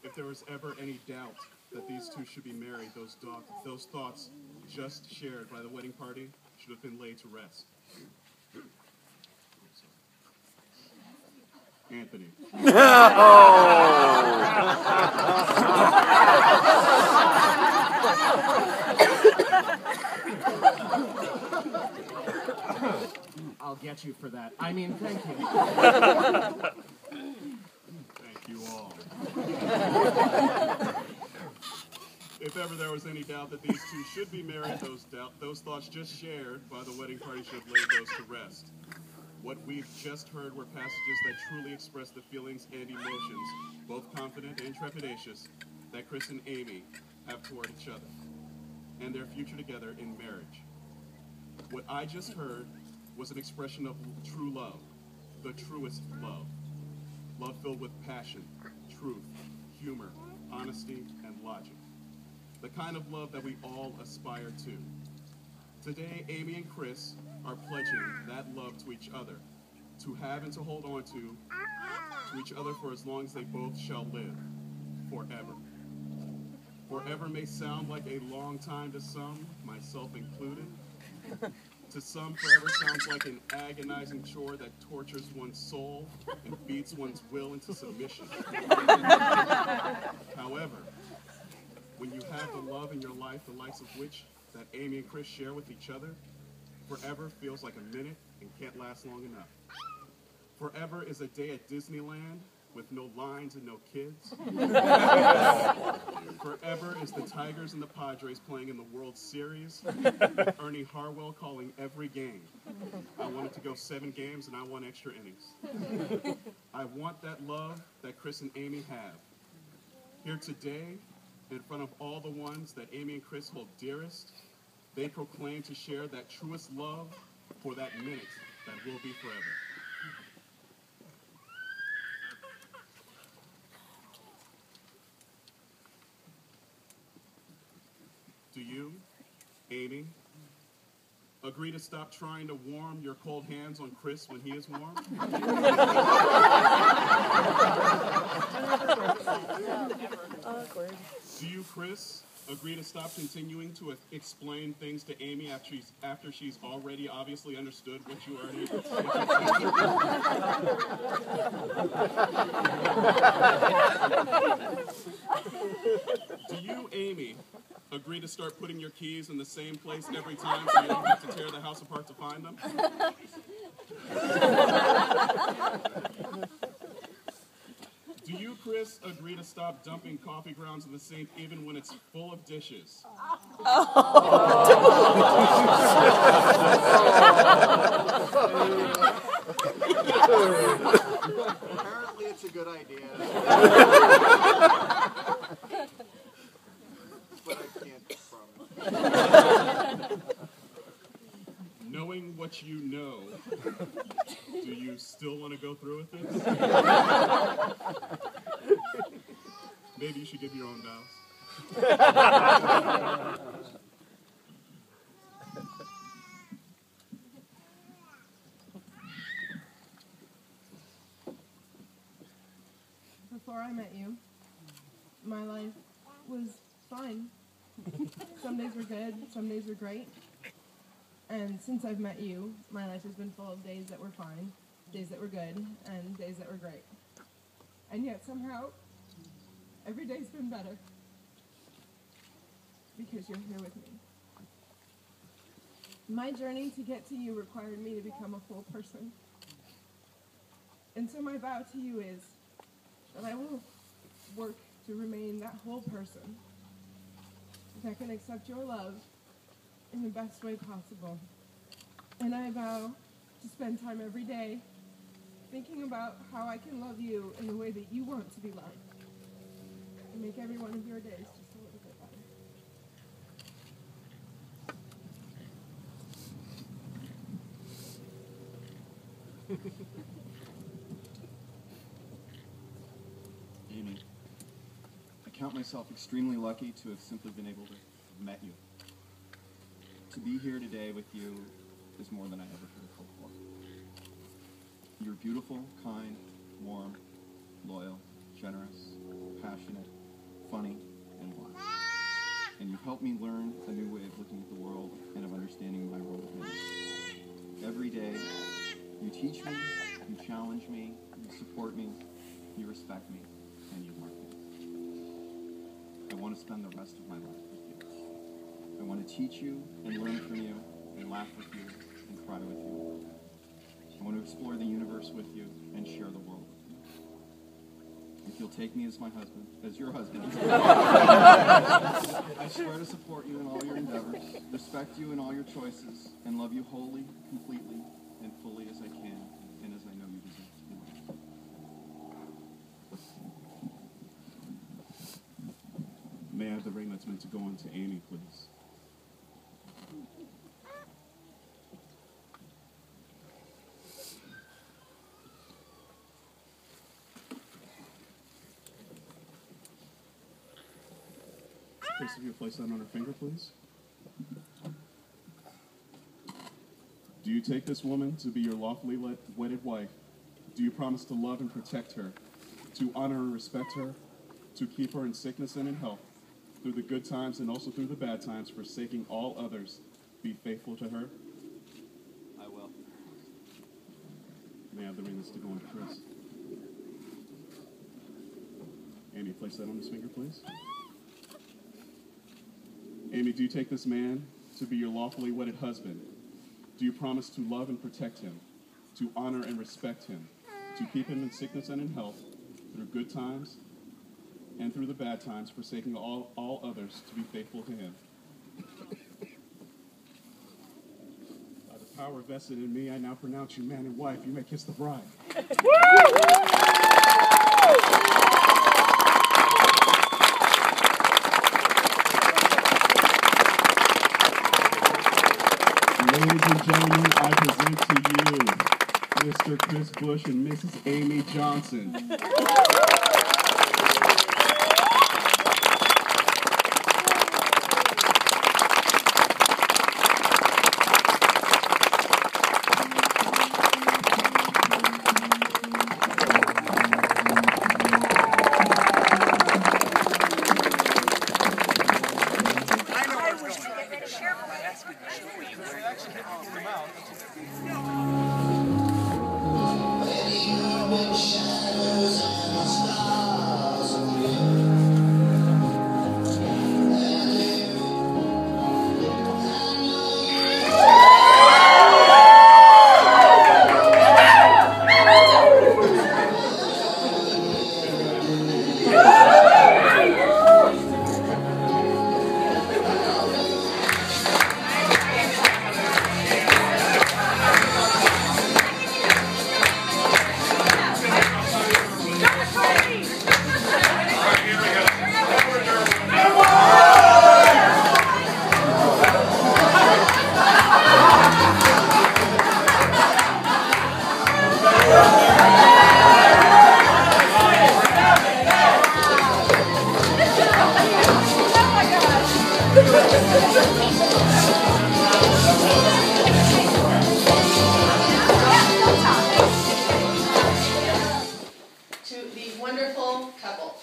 If there was ever any doubt that these two should be married, those thoughts just shared by the wedding party should have been laid to rest. Anthony. I'll get you for that. I mean, thank you. Thank you all. If ever there was any doubt that these two should be married, those thoughts just shared by the wedding party should have laid those to rest. What we've just heard were passages that truly express the feelings and emotions, both confident and trepidatious, that Chris and Amy have toward each other and their future together in marriage. What I just heard was an expression of true love, the truest love. Love filled with passion, truth, humor, honesty, and logic. The kind of love that we all aspire to. Today, Amy and Chris are pledging that love to each other, to have and to hold on to each other for as long as they both shall live, forever. Forever may sound like a long time to some, myself included. To some, forever sounds like an agonizing chore that tortures one's soul and beats one's will into submission. However, when you have the love in your life, the likes of which that Amy and Chris share with each other, forever feels like a minute and can't last long enough. Forever is a day at Disneyland with no lines and no kids. Forever is the Tigers and the Padres playing in the World Series, with Ernie Harwell calling every game. I wanted to go 7 games and I want extra innings. I want that love that Chris and Amy have. Here today, in front of all the ones that Amy and Chris hold dearest, they proclaim to share that truest love for that minute that will be forever. Do you, Amy, agree to stop trying to warm your cold hands on Chris when he is warm? Awkward. Do you, Chris, agree to stop continuing to explain things to Amy after she's already obviously understood what you already Do you, Amy, agree to start putting your keys in the same place every time so you don't have to tear the house apart to find them? Do you, Chris, agree to stop dumping coffee grounds in the sink even when it's full of dishes? Apparently it's a good idea. But I can't promise. Knowing what you know, do you still want to go through with this? Maybe you should give your own vows. Before I met you, my life was fine. Some days were good, some days were great. And since I've met you, my life has been full of days that were fine, days that were good, and days that were great. And yet somehow, every day's been better. Because you're here with me. My journey to get to you required me to become a full person. And so my vow to you is that I will work to remain that whole person that can accept your love in the best way possible. And I vow to spend time every day thinking about how I can love you in the way that you want to be loved. And make every one of your days just a little bit better. Amy, I count myself extremely lucky to have simply been able to have met you. To be here today with you is more than I ever could have hoped for. You're beautiful, kind, warm, loyal, generous, passionate, funny, and wise. And you've helped me learn a new way of looking at the world and of understanding my role in it. Every day, you teach me, you challenge me, you support me, you respect me, and you mark me. I want to spend the rest of my life with you. I want to teach you and learn from you and laugh with you and cry with you. I want to explore the universe with you and share the world with you. If you'll take me as my husband, as your husband, I swear to support you in all your endeavors, respect you in all your choices, and love you wholly, completely, and fully as I can, and as I know you deserve to be loved. May I have the ring that's meant to go on to Amy, please? Please, if you place that on her finger, please. Do you take this woman to be your lawfully wedded wife? Do you promise to love and protect her, to honor and respect her, to keep her in sickness and in health, through the good times and also through the bad times, forsaking all others, be faithful to her? I will. May I have the ring that's to go on to Chris? Amy, place that on his finger, please. Amy, do you take this man to be your lawfully wedded husband? Do you promise to love and protect him, to honor and respect him, to keep him in sickness and in health, through good times and through the bad times, forsaking all others, to be faithful to him? By the power vested in me, I now pronounce you man and wife. You may kiss the bride. Ladies and gentlemen, I present to you Mr. Chris Bush and Mrs. Amy Johnson. To the wonderful couple.